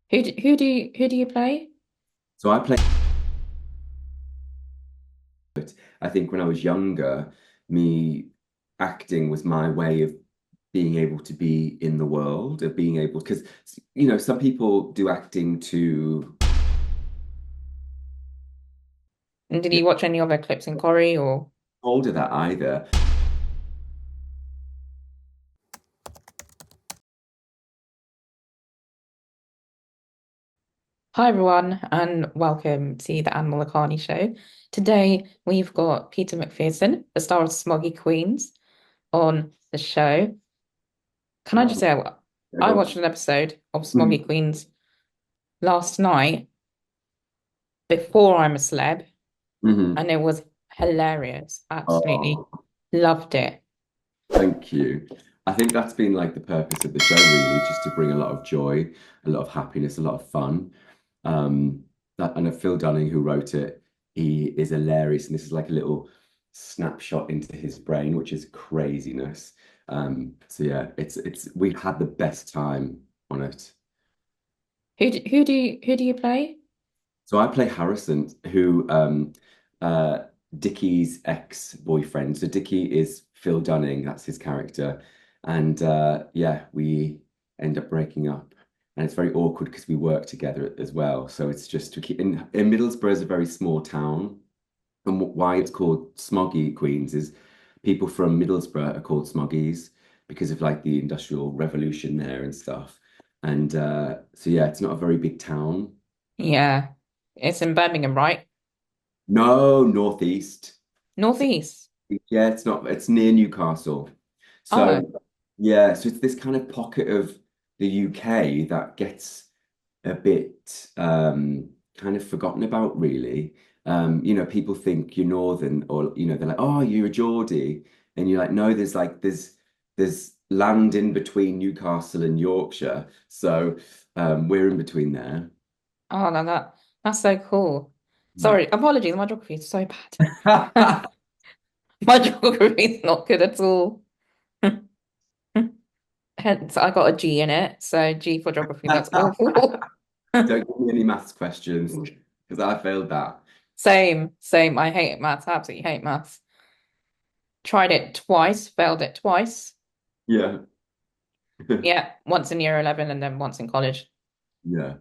Who do you play? So I think when I was younger, me acting was my way of being able to be in the world, of being able, because, some people do acting to And did you watch any other clips in Corrie or? older that either. Hi everyone, and welcome to the Anmol Lakhani show. Today we've got Peter McPherson, the star of Smoggie Queens, on the show. Can I just Oh, say, yeah, I go watched an episode of on. Smoggie Queens last night before I'm a celeb, Mhm. and it was hilarious. Absolutely Oh, loved it. thank you. I think that's been like the purpose of the show, really, just to bring a lot of joy, a lot of happiness, a lot of fun. Um, Phil Dunning, who wrote it, he is hilarious, and this is like a little snapshot into his brain, which is craziness. So yeah, it's we've had the best time on it. Who do you play? So I play Harrison, who uh Dickie's ex-boyfriend. So Dickie is Phil Dunning, that's his character. And yeah, we end up breaking up. And it's very awkward because we work together as well. So it's just to keep in Middlesbrough is a very small town. And why it's called Smoggie Queens is people from Middlesbrough are called Smoggies because of like the Industrial Revolution there and stuff. And so yeah, it's not a very big town. Yeah, it's in Birmingham, right? No, northeast. So, Northeast. yeah, it's not, it's near Newcastle. Oh, So, yeah, so it's this kind of pocket of the UK that gets a bit kind of forgotten about, really. People think you're Northern or, they're like, oh, you're a Geordie. And you're like, no, there's land in between Newcastle and Yorkshire. So, we're in between there. oh, no, that's so cool. Sorry, apologies, my geography is so bad. My geography is not good at all. Hence, I got a G in it. So G for geography, that's awful. Don't give me any maths questions because I failed that. Same. I hate maths. I absolutely hate maths. Tried it twice, failed it twice. Yeah. Yeah, once in year 11 and then once in college. Yeah.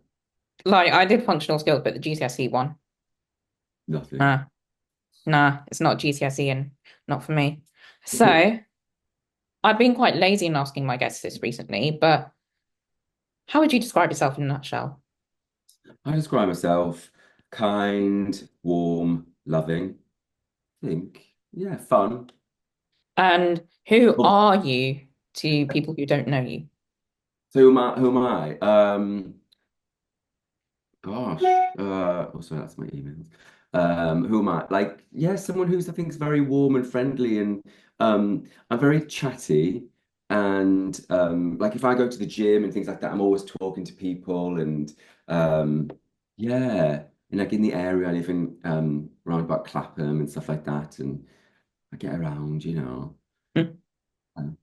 Like I did functional skills, but the GCSE one. Nothing. Nah, nah, it's not GCSE and not for me. So I've been quite lazy in asking my guests this recently, but how would you describe yourself in a nutshell? I describe myself kind, warm, loving. I think, yeah, fun. And who Oh, are you to people who don't know you? so who am I? Who am I? Gosh. Also, that's my emails. Who am I? Like, yeah, someone who's I think is very warm and friendly, and I'm very chatty. And like if I go to the gym and things like that, I'm always talking to people, and um, yeah, and like in the area I live in, around about Clapham and stuff like that, and I get around. Hmm. Um,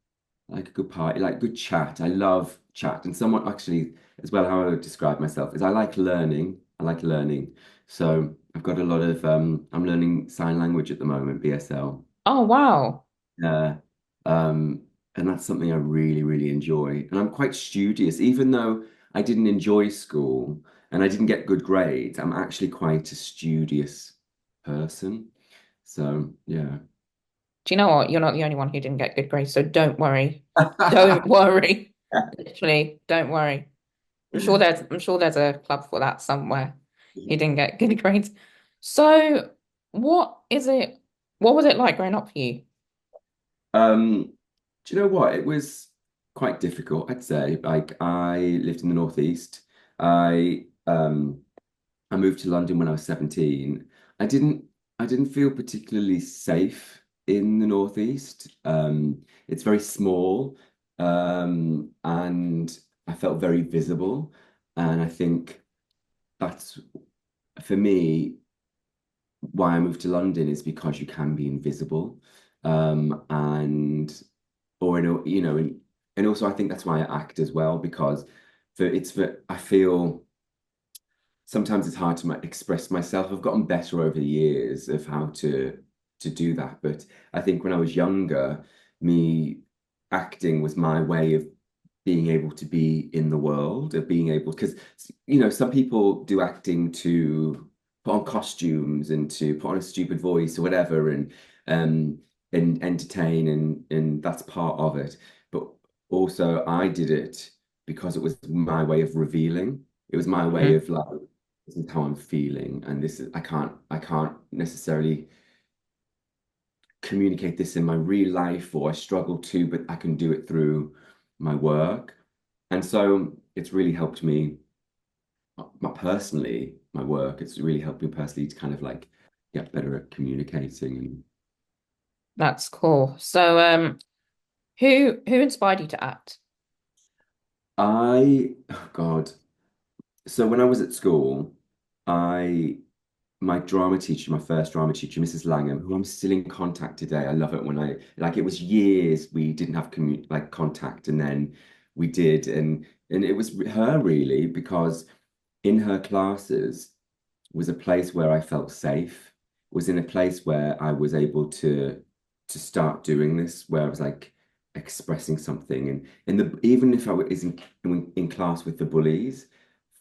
like a good party, like good chat. I love chat. And someone actually, as well, how I would describe myself is I like learning. I like learning. So I've got a lot of I'm learning sign language at the moment, BSL. Oh, wow. Yeah. And that's something I really, really enjoy. And I'm quite studious, even though I didn't enjoy school and I didn't get good grades, I'm actually quite a studious person. So yeah. Do you know what? You're not the only one who didn't get good grades, so don't worry. Don't worry. Literally, don't worry. I'm sure there's a club for that somewhere. You didn't get good grades. So what is it? What was it like growing up for you? Do you know what? It was quite difficult, I'd say. Like I lived in the Northeast. I moved to London when I was 17. I didn't I didn't feel particularly safe in the Northeast. It's very small, and I felt very visible. And I think that's for me why I moved to London is because you can be invisible. And or and also I think that's why I act as well because for I feel sometimes it's hard to express myself. I've gotten better over the years of how to do that. But I think when I was younger, me acting was my way of being able to be in the world, of being able, because some people do acting to put on costumes and to put on a stupid voice or whatever, um and entertain, and that's part of it. But also I did it because it was my way of revealing. It was my way Mhm. of like, this is how I'm feeling, and this is I can't necessarily communicate this in my real life, or I struggle to, but I can do it through my work. And so it's really helped me, my work, it's really helped me personally to kind of like get better at communicating. And That's cool. So, who inspired you to act? oh God. So when I was at school, I my drama teacher, my first drama teacher, Mrs. Langham, who I'm still in contact today. I love it when I like, it was years we didn't have contact, and then we did, and it was her really, because in her classes was a place where I felt safe, was in a place where I was able to start doing this, where I was like expressing something, and even if I was in class with the bullies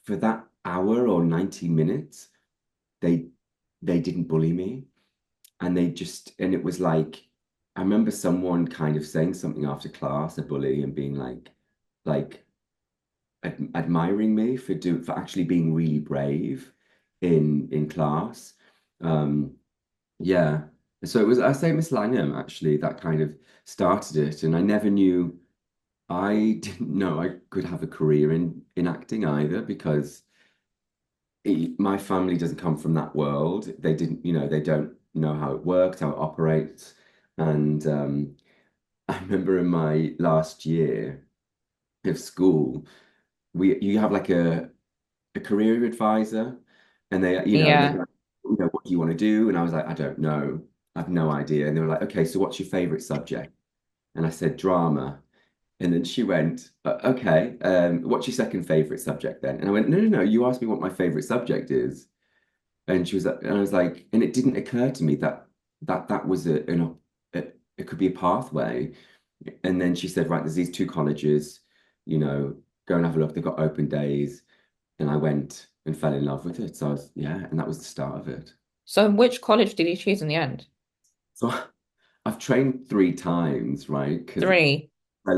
for that hour or 90 minutes, they they didn't bully me, and and it was like, I remember someone kind of saying something after class, a bully, and being like admiring me for actually being really brave in class. Um, yeah. So it was, I say, Miss Langham actually that kind of started it, and I never knew, I didn't know I could have a career in acting either, because my family doesn't come from that world. They didn't, they don't know how it works, how it operates. And I remember in my last year of school, we you have like a career advisor, and they Yeah. go, what do you want to do? And I was like, I don't know. I have no idea. And they were like, okay, so what's your favorite subject? And I said drama. And then she went, okay, what's your second favorite subject then? And I went, no, no, no, you asked me what my favorite subject is. And she was, and I was like, and it didn't occur to me that was it could be a pathway. And then she said, right, there's these two colleges, go and have a look. They've got open days. And I went and fell in love with it. So yeah, and that was the start of it. So, which college did you choose in the end? So I've trained 3 times, right? Because Three. I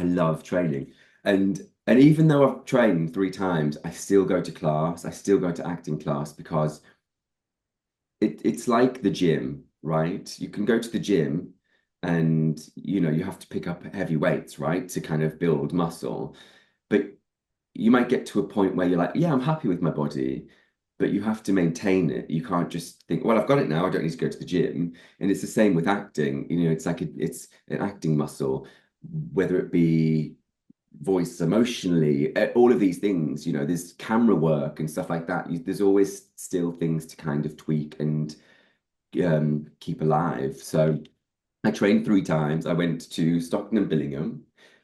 love training. And even though I've trained 3 times, I still go to class. I still go to acting class, because it's like the gym, right? You can go to the gym, and you have to pick up heavy weights, right? To kind of build muscle. But you might get to a point where you're like, yeah, I'm happy with my body, but you have to maintain it. You can't just think, well, I've got it now, I don't need to go to the gym. And it's the same with acting. It's like it's an acting muscle, whether it be voice, emotionally, all of these things, there's camera work and stuff like that. There's always still things to kind of tweak and keep alive. So I trained 3 times. I went to Stockton and Billingham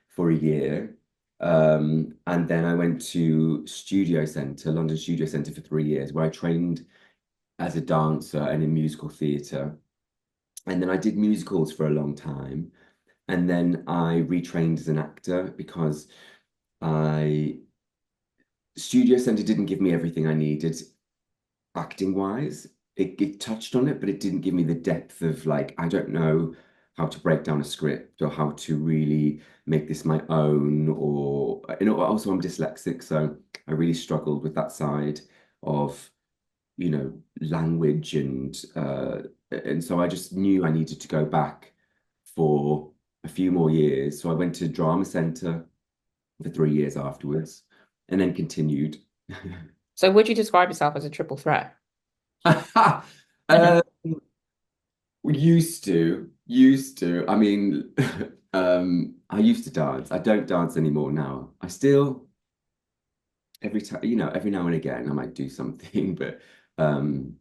for a year. And then I went to Studio Centre, London Studio Centre, for 3 years, where I trained as a dancer and in musical theatre. And then I did musicals for a long time. And then I retrained as an actor, because I Studio Centre didn't give me everything I needed acting wise. It touched on it, but it didn't give me the depth of, like, I don't know how to break down a script, or how to really make this my own, or also I'm dyslexic, so I really struggled with that side of, language, and so I just knew I needed to go back for a few more years. So I went to drama centre for 3 years afterwards, and then continued. So, would you describe yourself as a triple threat? Uh, used to. I mean, I used to dance. I don't dance anymore now. I still, every time, every now and again, I might do something, but um,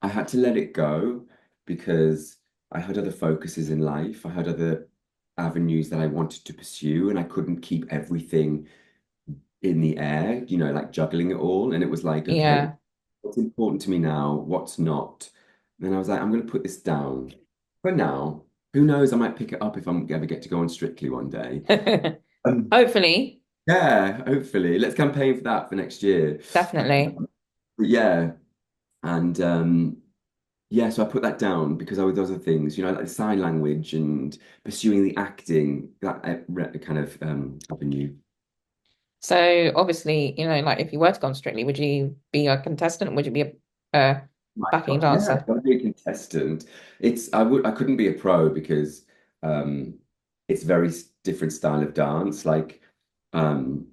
I had to let it go, because I had other focuses in life. I had other avenues that I wanted to pursue, and I couldn't keep everything in the air, like juggling it all. And it was like, okay, Yeah. what's important to me now? What's not? And I was like, I'm going to put this down for now. Who knows? I might pick it up if I ever get to go on Strictly one day. Um, Hopefully, yeah, hopefully. Let's campaign for that for next year. definitely. But yeah, and yeah, so I put that down because I was those other things, like sign language and pursuing the acting, that kind of avenue. So obviously, like if you were to go on Strictly, would you be a contestant? Would you be a My backing God, yeah, dancer? I've got to be a contestant. I couldn't be a pro because um it's very different style of dance. Like um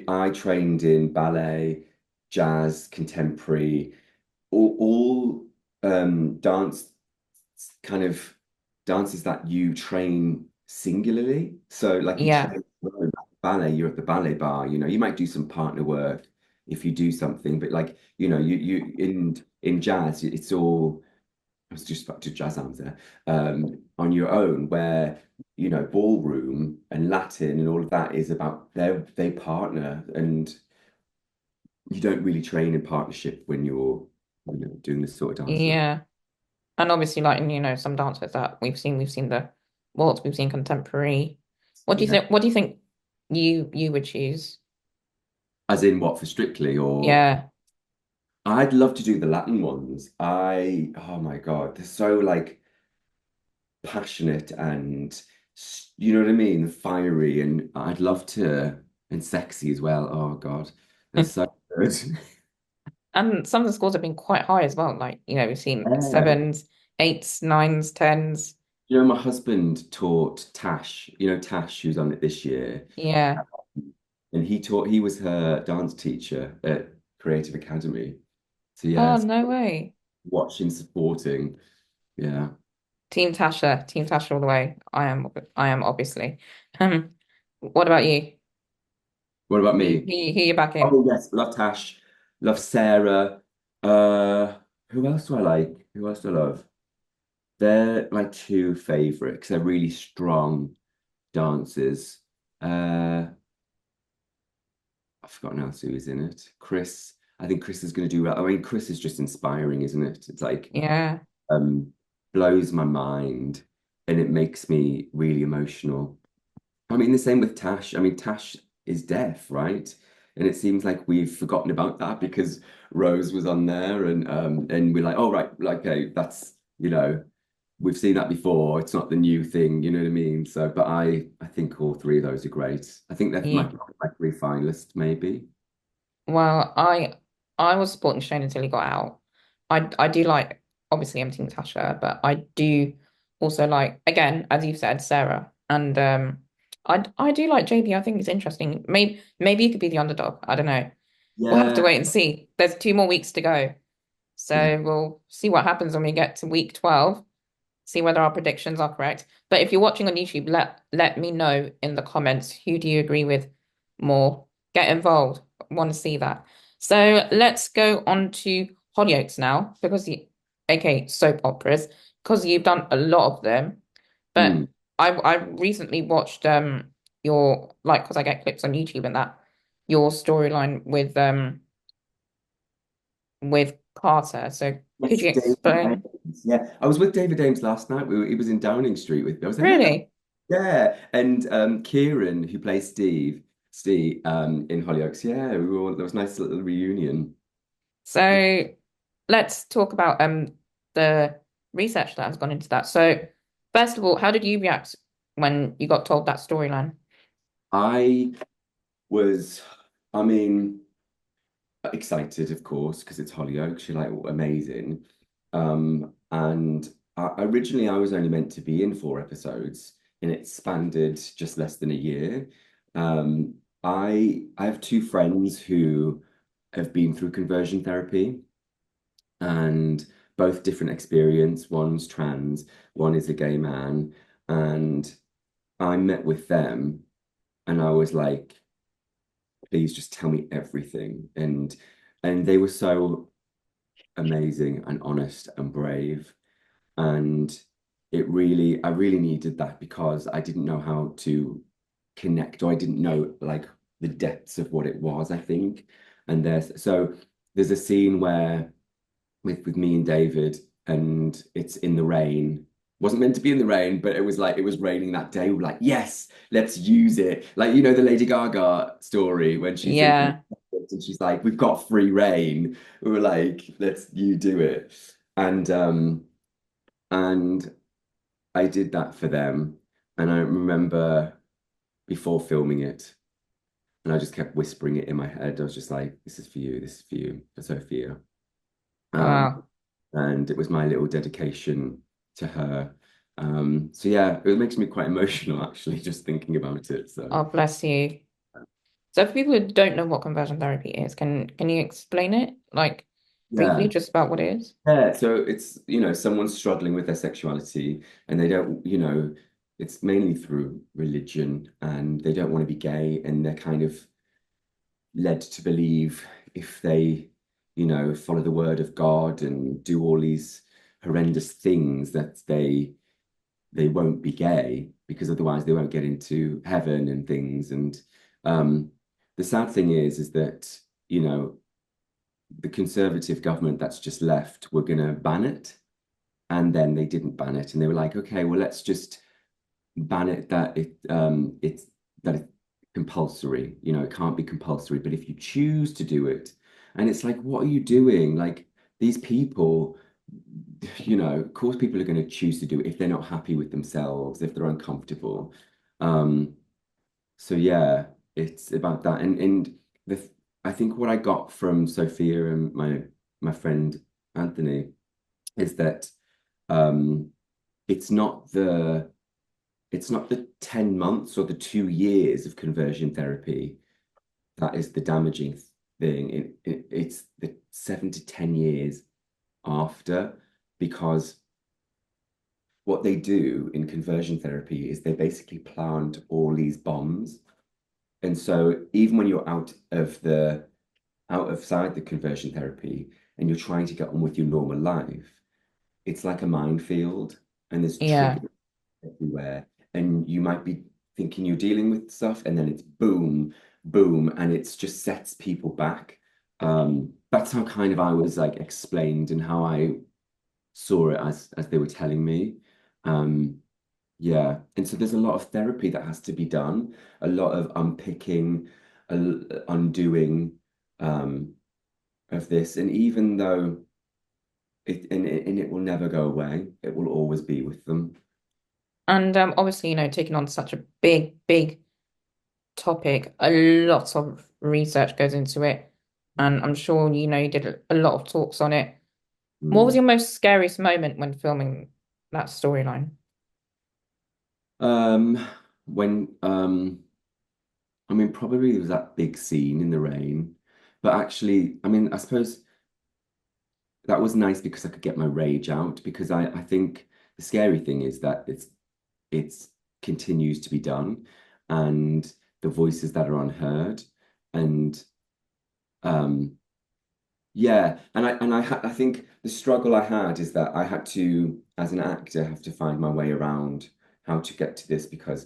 I trained in ballet, jazz, contemporary, all dance kind of dances that you train singularly. So like you Yeah, train ballet, you're at the ballet bar, you might do some partner work if you do something, but like, you in jazz, it's all I was just about to jazz hands there, on your own, where ballroom and Latin and all of that is about they partner, and you don't really train in partnership when you're doing this sort of dancing. yeah. And obviously, like in, some dancers that we've seen the waltz, we've seen contemporary. What do you Yeah. think? What do you think you would choose? As in what, for Strictly, or Yeah, I'd love to do the Latin ones. Oh my God, they're so like passionate and you know what I mean, fiery, and I'd love to, and sexy as well. Oh God, they're so good. and some of the scores have been quite high as well. Like we've seen Yeah. sevens, eights, nines, tens. My husband taught Tash, Tash, who's on it this year, Yeah. and he was her dance teacher at Creative Academy. So Oh, yes, no way. watching, supporting. Yeah. Team Tasha all the way. I am obviously. What about you? What about Who, me? who you back in? Oh yes, love Tash, love Sarah. Uh, who else do I like? Who else do I love? They're my two favorites. They're really strong dancers. Uh, I've forgotten else who is in it. Chris. I think Chris is going to do well. I mean, Chris is just inspiring, isn't it? It's like Yeah. um, blows my mind, and it makes me really emotional. I mean, the same with Tash. I mean, Tash is deaf, right? And it seems like we've forgotten about that because Rose was on there, and we're like, oh right, like okay, that's we've seen that before. It's not the new thing, you know what I mean? So, but I think all three of those are great. I think they're Yeah. my three finalists, maybe. Well, I was supporting Shane until he got out. I do like obviously I'm Team Tasha, but I do also like again, as you said, Sarah. And I do like JB. I think it's interesting. Maybe he could be the underdog. I don't know. We'll have to Yeah, wait and see. There's 2 more weeks to go. yeah, So we'll see what happens when we get to week 12, see whether our predictions are correct. But if you're watching on YouTube, let me know in the comments who do you agree with more. Get involved. Want to see that. So let's go on to Hollyoaks now, because aka soap operas, because you've done a lot of them. But mm, I recently watched your like because I get clips on YouTube and that your storyline with Carter. So could yes, you David explain? Ames. Yeah, I was with David Ames last night. He was in Downing Street with me. I was like, hello. Really? Yeah, and Kieran, who plays Steve, in Hollyoaks. Yeah, there was a nice little reunion. So let's talk about the research that has gone into that. So first of all, how did you react when you got told that storyline? I was, I mean, excited, of course, because it's Hollyoaks. You're like, amazing. And originally, I was only meant to be in 4 episodes, and it spanned just less than a year. Um, I have two friends who have been through conversion therapy, and both different experience. One's trans, one is a gay man, and I met with them, and I was like, please just tell me everything. And they were so amazing and honest and brave. And I really needed that because I didn't know how to connect, or I didn't know like the depths of what it was, I think. And there's a scene where with me and David, and it's in the rain. Wasn't meant to be in the rain, but it was like it was raining that day. We were like, yes, let's use it. Like, you know, the Lady Gaga story when she's in Yeah. and she's like, we've got free reign. We were like, you do it. And I did that for them. And I remember before filming it, and I just kept whispering it in my head. I was just like, this is for you, this is for you, for Sophia. Um, Wow. and it was my little dedication to her. So yeah, it makes me quite emotional actually, just thinking about it. So Oh, bless you. So for people who don't know what conversion therapy is, can you explain it? Like briefly, yeah, just about what it is? yeah. So it's, someone's struggling with their sexuality and they don't, it's mainly through religion and they don't want to be gay and they're kind of led to believe if they, follow the word of God and do all these horrendous things that they won't be gay because otherwise they won't get into heaven and things. And um, the sad thing is that, you know, the Conservative government that's just left were going to ban it. And then they didn't ban it. And they were like, okay, well, let's just ban it that it's compulsory. It can't be compulsory. But if you choose to do it, and it's like, what are you doing? Like these people, of course, people are going to choose to do it if they're not happy with themselves, if they're uncomfortable. Um, so yeah, it's about that. And I think what I got from Sophia and my friend Anthony is that um, it's not the it's not the 10 months or the 2 years of conversion therapy that is the damaging thing. It's the 7 to 10 years after, because what they do in conversion therapy is they basically plant all these bombs. And so even when you're out of side the conversion therapy and you're trying to get on with your normal life, it's like a minefield and there's Yeah. triggers everywhere. And you might be thinking you're dealing with stuff, and then it's boom, boom, and it just sets people back. That's how kind of I was like explained and how I saw it as they were telling me. Um, yeah, and so there's a lot of therapy that has to be done, a lot of unpicking, undoing of this, and even though it will never go away, it will always be with them. And obviously, taking on such a big, big topic, a lot of research goes into it. And I'm sure, you did a lot of talks on it. What was Mm. your most scariest moment when filming that storyline? Um, when I mean, probably there was that big scene in the rain, but actually, I mean, I suppose that was nice because I could get my rage out. Because I think the scary thing is that it's continues to be done, and the voices that are unheard, and um, yeah, I think the struggle I had is that I had to, as an actor, have to find my way around how to get to this because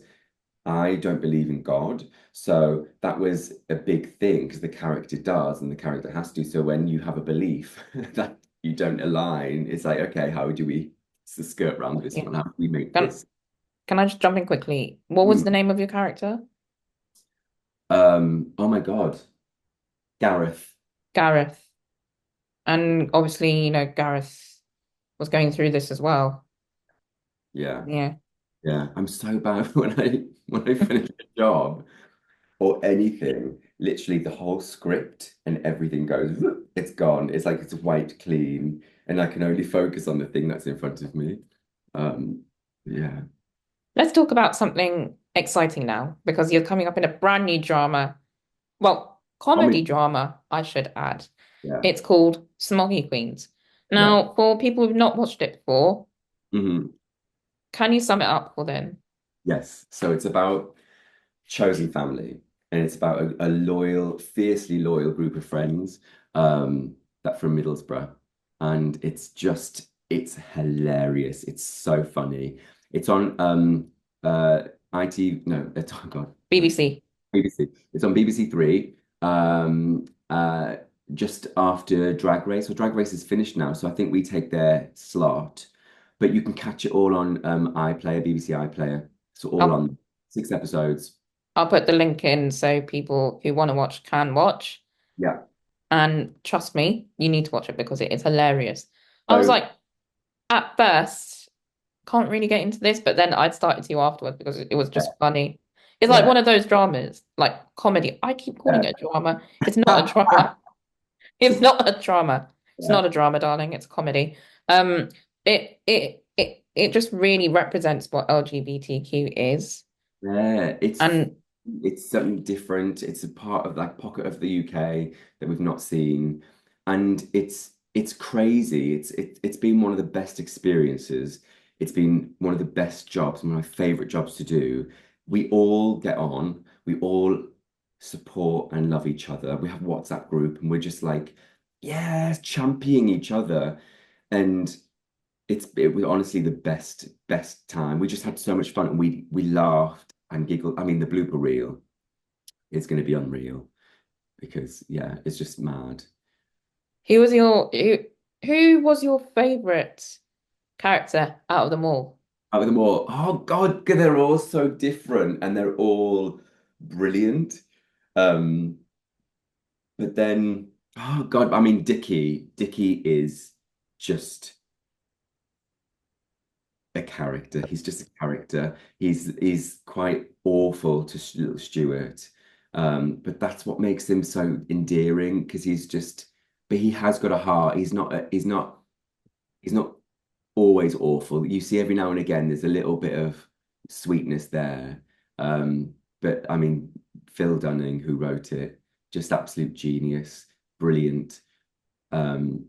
I don't believe in God. So that was a big thing because the character does and the character has to. So when you have a belief that you don't align, it's like, okay, how do we skirt around this Yeah. one? How do we make Can this? can I just jump in quickly? What was the Hmm. name of your character? Oh my God, Gareth. Gareth. And obviously, Gareth was going through this as well. Yeah, Yeah. yeah. I'm so bad when I finish a job or anything, literally the whole script and everything goes, it's gone. It's like it's wiped clean, and I can only focus on the thing that's in front of me. Um, yeah, Let's talk about something exciting now because you're coming up in a brand new drama. Well, comedy comedy. drama, I should add. Yeah, It's called Smoggie Queens. yeah. Now, for people who've not watched it before, Hmm. can you sum it up for them? Yes. So it's about chosen family, and it's about a loyal, fiercely loyal group of friends that from Middlesbrough, and it's hilarious. It's so funny. It's on IT no, oh God, BBC. BBC. It's on BBC Three. Just after Drag Race. So Drag Race is finished now, so I think we take their slot. But you can catch it all on iPlayer, BBC iPlayer. So all I'll on 6 episodes. I'll put the link in so people who want to watch can watch. Yeah. And trust me, you need to watch it because it is hilarious. I was So like, at first, can't really get into this, but then I'd started to afterwards because it was yeah, just funny. It's like yeah, one of those dramas, like comedy. I keep calling yeah. it a drama. It's not a drama. It's not a drama. It's Yeah. not a drama, darling. It's a comedy. Um, it just really represents what LGBTQ is. Yeah, And it's something different. It's a part of like pocket of the UK that we've not seen, and it's crazy. It's been one of the best experiences. It's been one of the best jobs, one of my favorite jobs to do. We all get on. We all support and love each other. We have a WhatsApp group, and we're just like, yeah, championing each other, and it was honestly the best time. We just had so much fun and we laughed and giggled. I mean, the blooper reel is going to be unreal because yeah, it's just mad. who was your who was your favorite character out of them all? Out of them all, oh God, they're all so different and they're all brilliant. Um, but then, oh God, I mean, Dickie is just a character. He's just a character. He's quite awful to little Stuart, but that's what makes him so endearing because he's just. But he has got a heart. He's not always awful. You see every now and again there's a little bit of sweetness there. But I mean, Phil Dunning, who wrote it, just absolute genius, brilliant. Um,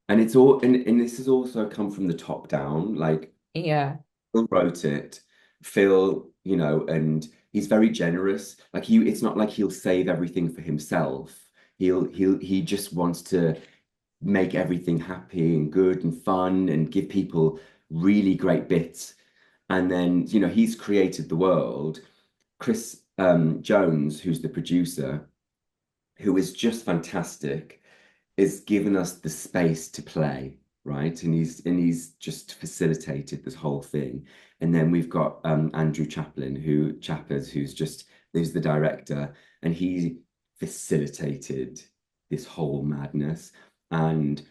and it's all and this has also come from the top down. Like Yeah. Phil wrote it. Phil, and he's very generous. Like it's not like he'll save everything for himself. He just wants to make everything happy and good and fun and give people really great bits. And then, he's created the world. Chris Jones, who's the producer, who is just fantastic, is given us the space to play, right? And he's just facilitated this whole thing. And then we've got Andrew Chappers, who's the director, and he facilitated this whole madness. And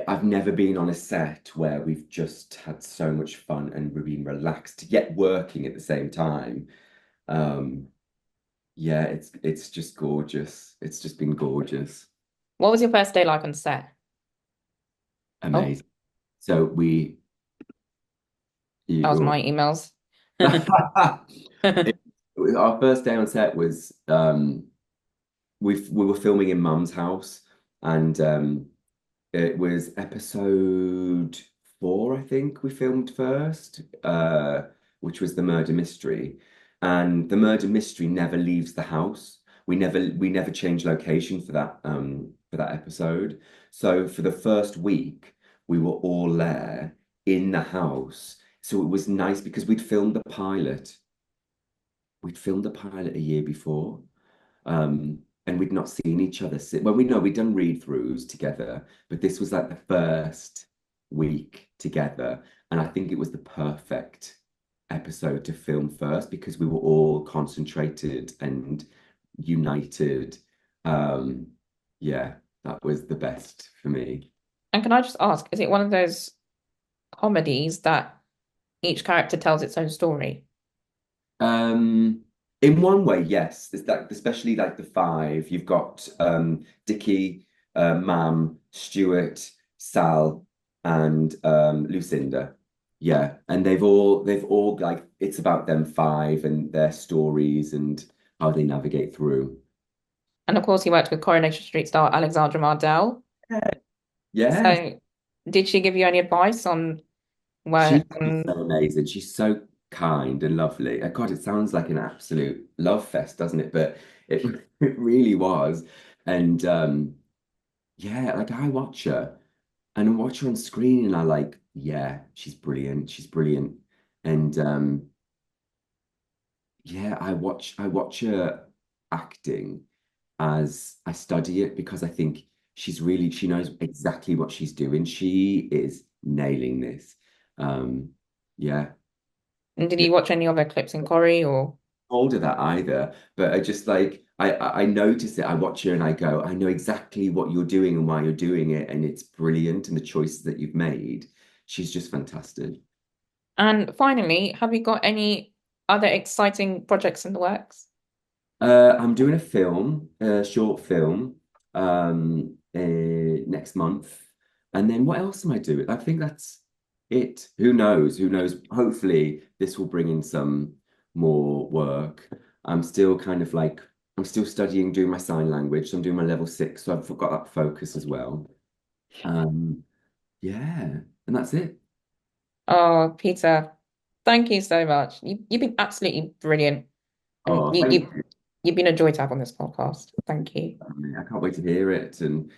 I've never been on a set where we've just had so much fun and we've been relaxed yet working at the same time. Um, yeah, it's just gorgeous. It's just been gorgeous. What was your first day like on set? Oh, Amazing. So that was you, my emails. it, our first day on set was we were filming in Mum's house, and it was episode 4, I think we filmed first, which was the murder mystery, and the murder mystery never leaves the house. We never change location for that episode. So for the first week, we were all there in the house. So it was nice because we'd filmed the pilot. We'd filmed the pilot a year before, and we'd not seen each other since. Well, we know we'd done read-throughs together, but this was like the first week together, and I think it was the perfect episode to film first because we were all concentrated and united. Um, yeah, that was the best for me. And can I just ask, is it one of those comedies that each character tells its own story? Um, in one way, yes. There's that, especially like the five. You've got Dickie, Mam, Stuart, Sal, and Lucinda. Yeah, and they've all like it's about them five and their stories and how they navigate through. And of course, he worked with Coronation Street star Alexandra Mardell. Yeah. Yes, So, did she give you any advice on she's where? so amazing. She's so kind and lovely. God, it sounds like an absolute love fest, doesn't it? But it it really was. And yeah, like I watch her and I watch her on screen and I like, yeah, she's brilliant. She's brilliant. And yeah, I watch her. acting as I study it because I think she knows exactly what she's doing. She is nailing this. Um, yeah, And did yeah. you watch any other clips in Corrie or? Told her that either, but I just like I notice it. I watch her and I go, I know exactly what you're doing and why you're doing it, and it's brilliant. And the choices that you've made, she's just fantastic. And finally, have you got any other exciting projects in the works? I'm doing a film, a short film, next month, and then what else am I doing? I think that's it. Who knows? Who knows? Hopefully, this will bring in some more work. I'm still kind of like I'm still studying, doing my sign language. So I'm doing my level 6, so I've got that focus as well. Um, yeah, and that's it. Oh, Peter, thank you so much. You've been absolutely brilliant. And Oh, thank you. you've been a joy to have on this podcast. Thank you. I can't wait to hear it and